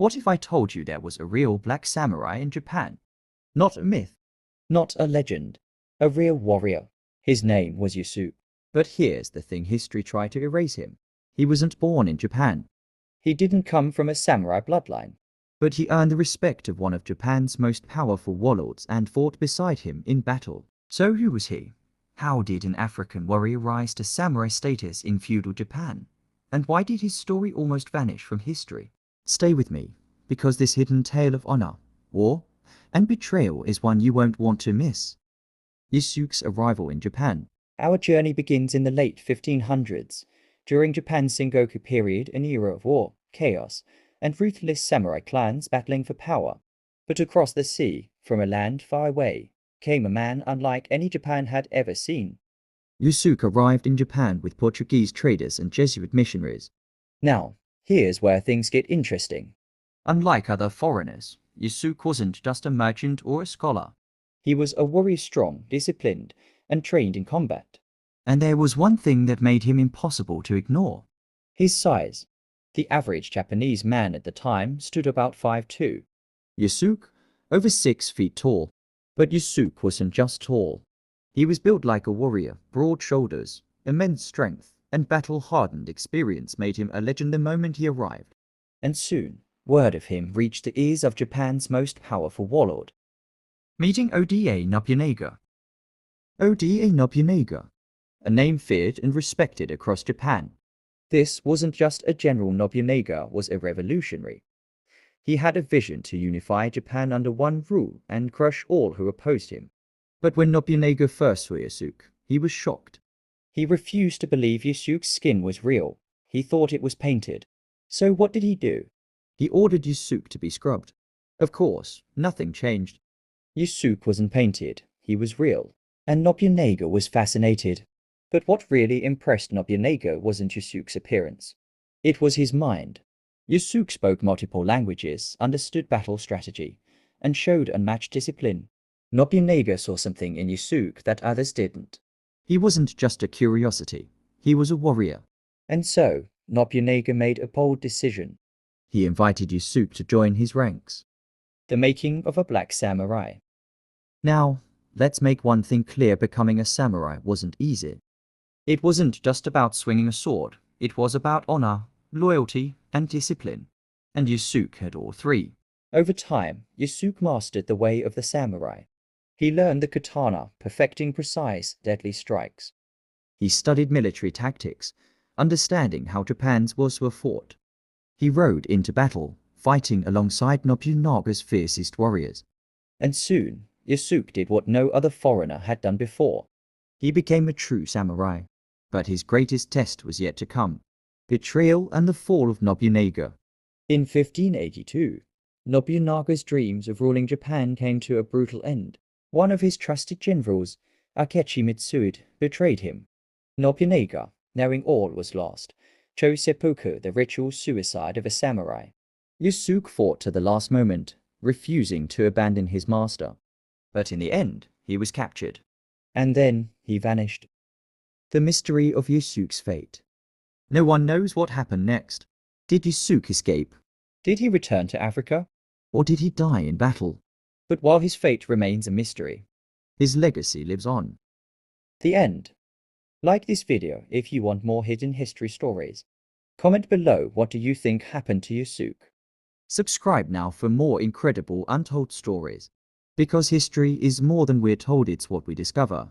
What if I told you there was a real black samurai in Japan? Not a myth, not a legend, a real warrior. His name was Yasuke. But here's the thing: history tried to erase him. He wasn't born in Japan. He didn't come from a samurai bloodline. But he earned the respect of one of Japan's most powerful warlords and fought beside him in battle. So who was he? How did an African warrior rise to samurai status in feudal Japan? And why did his story almost vanish from history? Stay with me, because this hidden tale of honor, war, and betrayal is one you won't want to miss. Yasuke's arrival in Japan. Our journey begins in the late 1500s, during Japan's Sengoku period, an era of war, chaos, and ruthless samurai clans battling for power. But across the sea, from a land far away, came a man unlike any Japan had ever seen. Yasuke arrived in Japan with Portuguese traders and Jesuit missionaries. Now, here's where things get interesting. Unlike other foreigners, Yasuke wasn't just a merchant or a scholar. He was a warrior, strong, disciplined, and trained in combat. And there was one thing that made him impossible to ignore: his size. The average Japanese man at the time stood about 5'2". Yasuke, over 6 feet tall. But Yasuke wasn't just tall. He was built like a warrior, broad shoulders, immense strength, and battle-hardened experience made him a legend the moment he arrived. And soon, word of him reached the ears of Japan's most powerful warlord. Meeting Oda Nobunaga. Oda Nobunaga, a name feared and respected across Japan. This wasn't just a general. Nobunaga was a revolutionary. He had a vision to unify Japan under one rule and crush all who opposed him. But when Nobunaga first saw Yasuke, he was shocked. He refused to believe Yasuke's skin was real. He thought it was painted. So what did he do? He ordered Yasuke to be scrubbed. Of course, nothing changed. Yasuke wasn't painted, he was real. And Nobunaga was fascinated. But what really impressed Nobunaga wasn't Yasuke's appearance. It was his mind. Yasuke spoke multiple languages, understood battle strategy, and showed unmatched discipline. Nobunaga saw something in Yasuke that others didn't. He wasn't just a curiosity, he was a warrior. And so, Nobunaga made a bold decision. He invited Yasuke to join his ranks. The making of a black samurai. Now, let's make one thing clear: becoming a samurai wasn't easy. It wasn't just about swinging a sword, it was about honor, loyalty, and discipline. And Yasuke had all three. Over time, Yasuke mastered the way of the samurai. He learned the katana, perfecting precise, deadly strikes. He studied military tactics, understanding how Japan's wars were fought. He rode into battle, fighting alongside Nobunaga's fiercest warriors. And soon, Yasuke did what no other foreigner had done before. He became a true samurai. But his greatest test was yet to come: betrayal and the fall of Nobunaga. In 1582, Nobunaga's dreams of ruling Japan came to a brutal end. One of his trusted generals, Akechi Mitsude, betrayed him. Nobunaga, knowing all was lost, chose seppuku, the ritual suicide of a samurai. Yasuke fought to the last moment, refusing to abandon his master. But in the end, he was captured. And then he vanished. The mystery of Yasuke's fate. No one knows what happened next. Did Yasuke escape? Did he return to Africa? Or did he die in battle? But while his fate remains a mystery, his legacy lives on. The end. Like this video if you want more hidden history stories. Comment below, what do you think happened to Yasuke? Subscribe now for more incredible untold stories. Because history is more than we're told, it's what we discover.